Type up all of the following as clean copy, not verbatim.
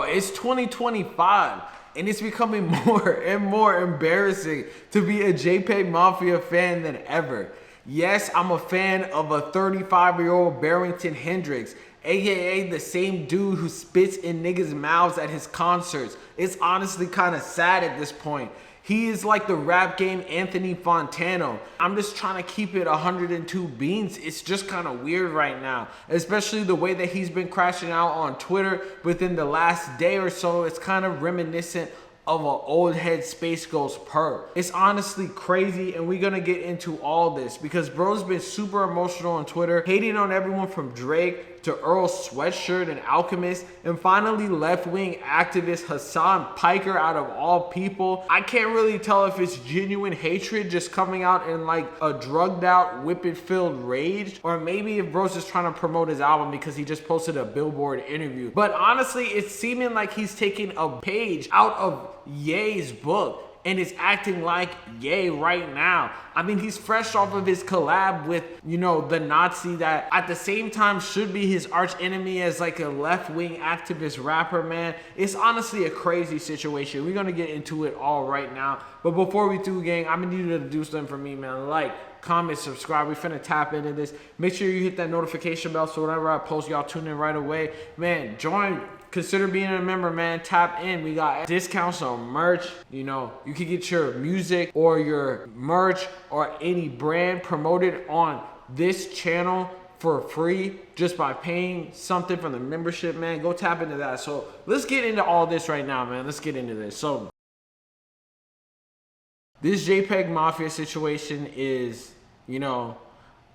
it's 2025 and it's becoming more and more embarrassing to be a JpegMafia fan than ever. Yes, I'm a fan of a 35-year-old Barrington Hendrix, aka the same dude who spits in niggas' mouths at his concerts. It's honestly kind of sad at this point. He is like the rap game Anthony Fantano. I'm just trying to keep it 102 beans. It's just kind of weird right now, especially the way that he's been crashing out on Twitter within the last day or so. It's kind of reminiscent of an old head Space Ghost perp. It's honestly crazy, and we're gonna get into all this because bro's been super emotional on Twitter, hating on everyone from Drake to Earl Sweatshirt and Alchemist, and finally left-wing activist Hasan Piker out of all people. I can't really tell if it's genuine hatred just coming out in like a drugged out, whippet-filled rage, or maybe if bro's just trying to promote his album because he just posted a Billboard interview. But honestly, it's seeming like he's taking a page out of Ye's book and is acting like Ye right now. I mean, he's fresh off of his collab with, you know, the Nazi that at the same time should be his arch enemy as like a left-wing activist rapper, man. It's honestly a crazy situation. We're gonna get into it all right now. But before we do, gang, I'm gonna need you to do something for me, man. Like, comment, subscribe. We finna tap into this. Make sure you hit that notification bell so whenever I post, y'all tune in right away. Man, join. Consider being a member, man. Tap in. We got discounts on merch. You know, you can get your music or your merch or any brand promoted on this channel for free just by paying something from the membership, man. Go tap into that. So let's get into all this right now, man. Let's get into this. So this JpegMafia situation is, you know,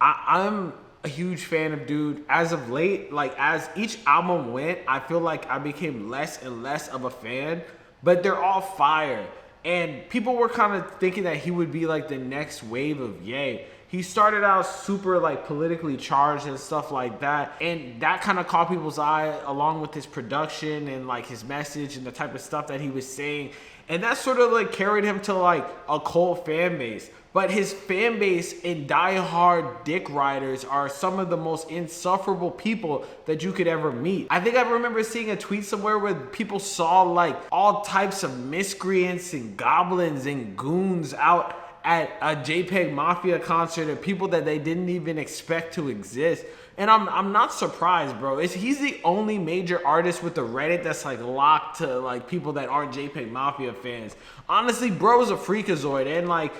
I'm a huge fan of dude. As of late, like as each album went, I feel like I became less and less of a fan, but they're all fire. And people were kind of thinking that he would be like the next wave of Ye. He started out super like politically charged and stuff like that, and that kind of caught people's eye along with his production and like his message and the type of stuff that he was saying. And that sort of like carried him to like a cult fan base. But his fan base and diehard dick riders are some of the most insufferable people that you could ever meet. I think I remember seeing a tweet somewhere where people saw like all types of miscreants and goblins and goons out at a JpegMafia concert and people that they didn't even expect to exist. And I'm not surprised, bro. He's the only major artist with the Reddit that's like locked to like people that aren't JpegMafia fans. Honestly, bro is a freakazoid, and like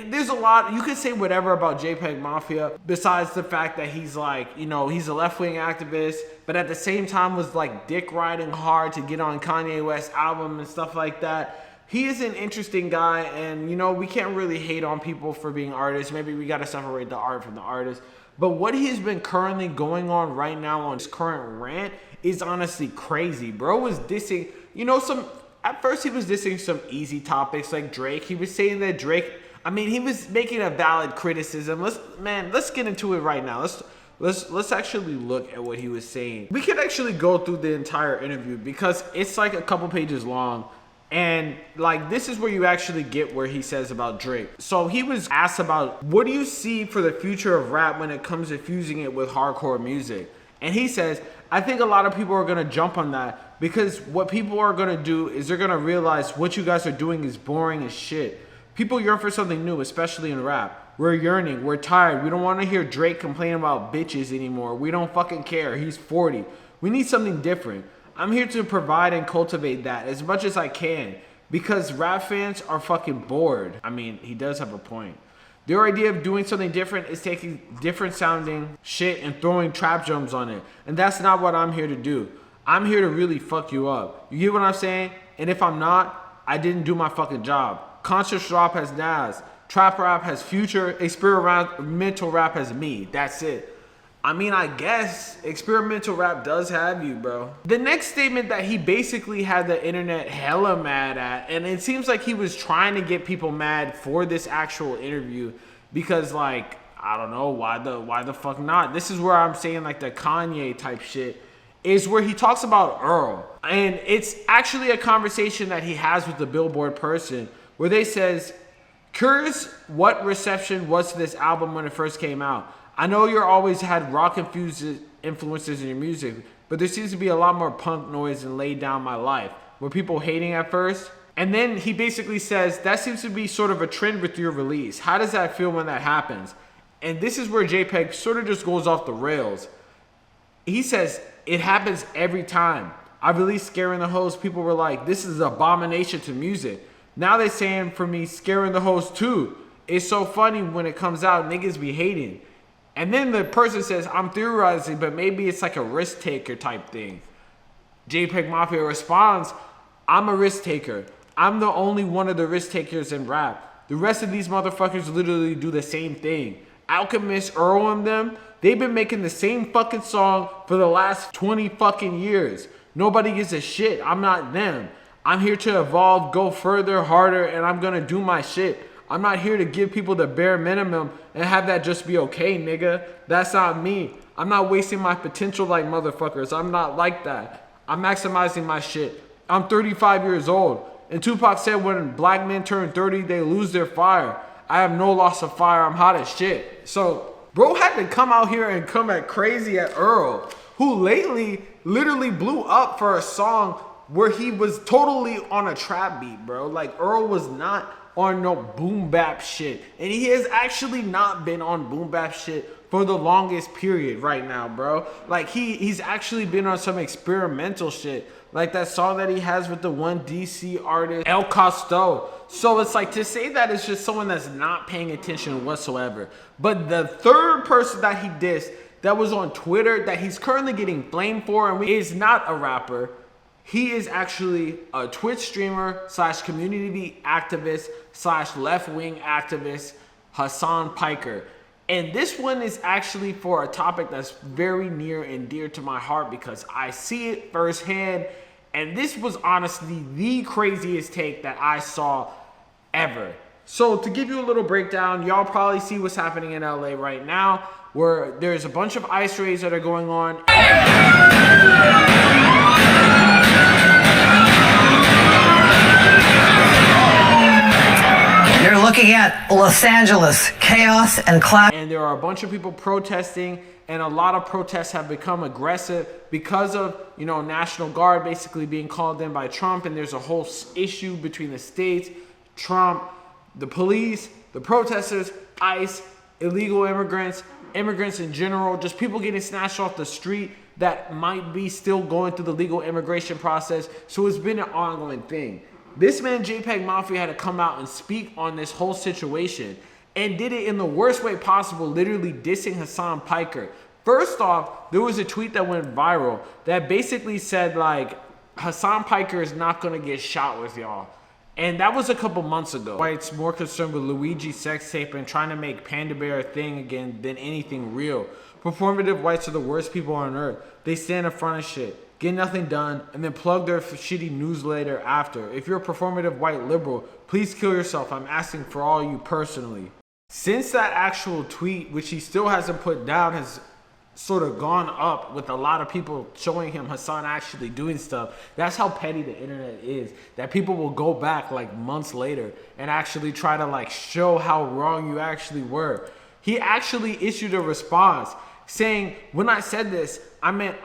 there's a lot, you could say whatever about JpegMafia besides the fact that he's like, you know, he's a left-wing activist, but at the same time was like dick riding hard to get on Kanye West's album and stuff like that. He is an interesting guy, and you know, we can't really hate on people for being artists. Maybe we got to separate the art from the artist. But what he's been currently going on right now on his current rant is honestly crazy. Bro was dissing, you know, at first he was dissing some easy topics like Drake. He was saying that Drake, I mean, he was making a valid criticism. Let's get into it right now. Let's actually look at what he was saying. We could actually go through the entire interview because it's like a couple pages long. And like, this is where you actually get where he says about Drake. So he was asked about, what do you see for the future of rap when it comes to fusing it with hardcore music? And he says, I think a lot of people are going to jump on that because what people are going to do is they're going to realize what you guys are doing is boring as shit. People yearn for something new, especially in rap. We're yearning. We're tired. We don't want to hear Drake complain about bitches anymore. We don't fucking care. He's 40. We need something different. I'm here to provide and cultivate that as much as I can because rap fans are fucking bored. I mean, he does have a point. Their idea of doing something different is taking different sounding shit and throwing trap drums on it. And that's not what I'm here to do. I'm here to really fuck you up. You get what I'm saying? And if I'm not, I didn't do my fucking job. Conscious rap has Nas. Trap rap has Future. Experimental rap has me. That's it. I mean, I guess experimental rap does have you, bro. The next statement that he basically had the internet hella mad at, and it seems like he was trying to get people mad for this actual interview because, like, I don't know, why the fuck not? This is where I'm saying like the Kanye type shit is where he talks about Earl. And it's actually a conversation that he has with the Billboard person where they says, curious what reception was to this album when it first came out. I know you're always had rock influences in your music, but there seems to be a lot more punk noise and Lay Down My Life. Were people hating at first? And then he basically says, that seems to be sort of a trend with your release. How does that feel when that happens? And this is where JPEG sort of just goes off the rails. He says, it happens every time. I released Scaring the Hoes. People were like, this is an abomination to music. Now they're saying for me, Scaring the Hoes too. It's so funny when it comes out, niggas be hating. And then the person says, I'm theorizing, but maybe it's like a risk taker type thing. JpegMafia responds, I'm a risk taker. I'm the only one of the risk takers in rap. The rest of these motherfuckers literally do the same thing. Alchemist, Earl, and them, they've been making the same fucking song for the last 20 fucking years. Nobody gives a shit. I'm not them. I'm here to evolve, go further, harder, and I'm gonna do my shit. I'm not here to give people the bare minimum and have that just be okay, nigga. That's not me. I'm not wasting my potential like motherfuckers. I'm not like that. I'm maximizing my shit. I'm 35 years old. And Tupac said when black men turn 30, they lose their fire. I have no loss of fire. I'm hot as shit. So, bro had to come out here and come at crazy at Earl, who lately literally blew up for a song where he was totally on a trap beat, bro. Like, Earl was not on no boom bap shit. And he has actually not been on boom bap shit for the longest period right now, bro. Like, he's actually been on some experimental shit. Like that song that he has with the one DC artist, El Costo. So it's like, to say that it's just someone that's not paying attention whatsoever. But the third person that he dissed that was on Twitter that he's currently getting blamed for and is not a rapper. He is actually a Twitch streamer / community activist / left-wing activist, Hasan Piker. And this one is actually for a topic that's very near and dear to my heart because I see it firsthand. And this was honestly the craziest take that I saw ever. So to give you a little breakdown, y'all probably see what's happening in LA right now, where there's a bunch of ICE raids that are going on. You're looking at Los Angeles, chaos and class. And there are a bunch of people protesting, and a lot of protests have become aggressive because of, you know, National Guard basically being called in by Trump. And there's a whole issue between the states, Trump, the police, the protesters, ICE, illegal immigrants, immigrants in general, just people getting snatched off the street that might be still going through the legal immigration process. So it's been an ongoing thing. This man, JpegMafia, had to come out and speak on this whole situation and did it in the worst way possible, literally dissing Hasan Piker. First off, there was a tweet that went viral that basically said, like, Hasan Piker is not going to get shot with y'all. And that was a couple months ago. Whites more concerned with Luigi's sex tape and trying to make Panda Bear a thing again than anything real. Performative whites are the worst people on earth. They stand in front of shit, get nothing done, and then plug their shitty newsletter after. If you're a performative white liberal, please kill yourself. I'm asking for all you personally. Since that actual tweet, which he still hasn't put down, has sort of gone up with a lot of people showing him Hasan actually doing stuff. That's how petty the internet is, that people will go back like months later and actually try to like show how wrong you actually were. He actually issued a response saying, when I said this, I meant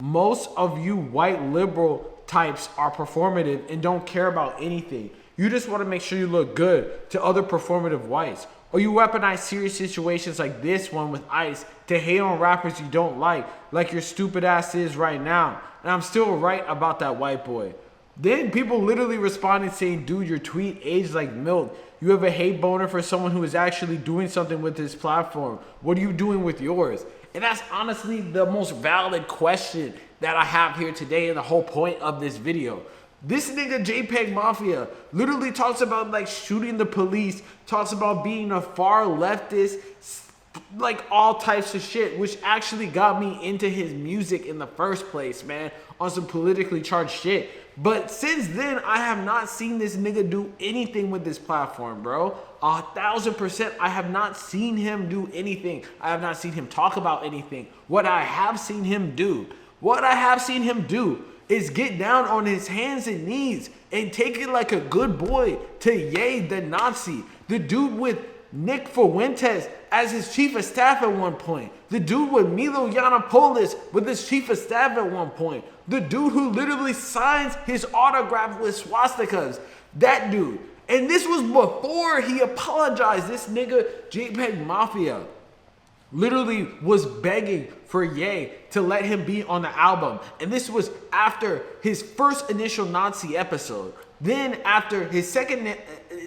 most of you white liberal types are performative and don't care about anything. You just want to make sure you look good to other performative whites. Or you weaponize serious situations like this one with ICE to hate on rappers you don't like your stupid ass is right now. And I'm still right about that white boy. Then people literally responded saying, dude, your tweet aged like milk. You have a hate boner for someone who is actually doing something with this platform. What are you doing with yours? And that's honestly the most valid question that I have here today and the whole point of this video. This nigga JpegMafia literally talks about like shooting the police, talks about being a far leftist, like all types of shit, which actually got me into his music in the first place, man, on some politically charged shit. But since then, I have not seen this nigga do anything with this platform, bro. 1000%, I have not seen him do anything. I have not seen him talk about anything. What I have seen him do is get down on his hands and knees and take it like a good boy to Ye the Nazi, the dude with Nick Fuentes as his chief of staff at one point. The dude with Milo Yiannopoulos with his chief of staff at one point. The dude who literally signs his autograph with swastikas. That dude. And this was before he apologized. This nigga, JpegMafia, literally was begging for Ye to let him be on the album. And this was after his first initial Nazi episode. Then after his second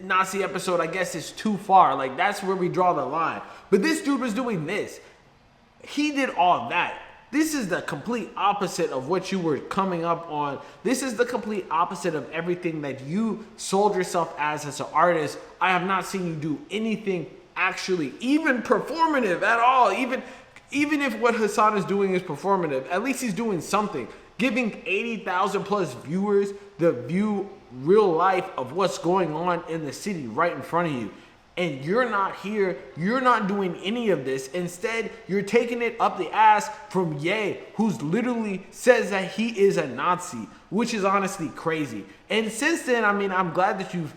Nazi episode, I guess is too far. Like, that's where we draw the line. But this dude was doing this. He did all that. This is the complete opposite of what you were coming up on. This is the complete opposite of everything that you sold yourself as an artist. I have not seen you do anything actually even performative at all. Even if what Hasan is doing is performative, at least he's doing something. Giving 80,000 plus viewers the view real life of what's going on in the city right in front of you. And you're not here, you're not doing any of this. Instead, you're taking it up the ass from Ye, who's literally says that he is a Nazi, which is honestly crazy. And since then, I mean, I'm glad that you've,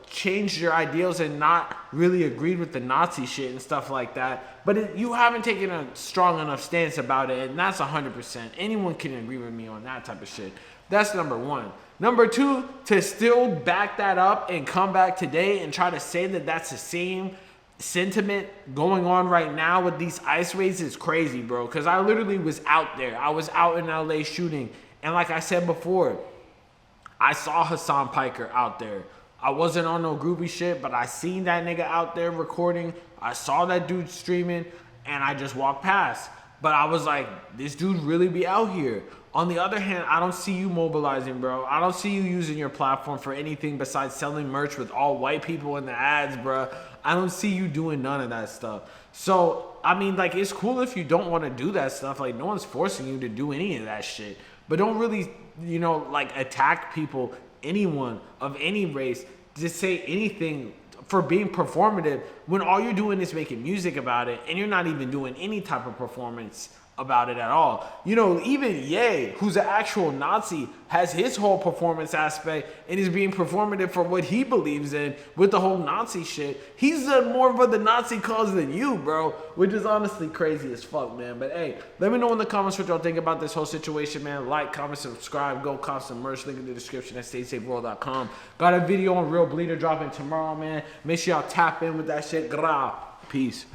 changed your ideals and not really agreed with the Nazi shit and stuff like that. But you haven't taken a strong enough stance about it, and that's 100%. Anyone can agree with me on that type of shit. That's number one. Number two, to still back that up and come back today and try to say that that's the same sentiment going on right now with these ice raids is crazy, bro. Because I literally was out there. I was out in LA shooting. And like I said before, I saw Hasan Piker out there. I wasn't on no groupie shit, but I seen that nigga out there recording. I saw that dude streaming, and I just walked past. But I was like, this dude really be out here. On the other hand, I don't see you mobilizing, bro. I don't see you using your platform for anything besides selling merch with all white people in the ads, bro. I don't see you doing none of that stuff. So, I mean, like, it's cool if you don't want to do that stuff. Like, no one's forcing you to do any of that shit. But don't really, like, attack people, anyone of any race, just say anything for being performative when all you're doing is making music about it and you're not even doing any type of performance about it at all. Even Ye, who's an actual Nazi, has his whole performance aspect and is being performative for what he believes in with the whole Nazi shit. He's done more for the Nazi cause than you, bro, which is honestly crazy as fuck, man. But hey, let me know in the comments what y'all think about this whole situation, man. Like, comment, subscribe, go cop some merch, link in the description at StaySafeWorld.com. Got a video on Real Bleeder dropping tomorrow, man. Make sure y'all tap in with that shit. Peace.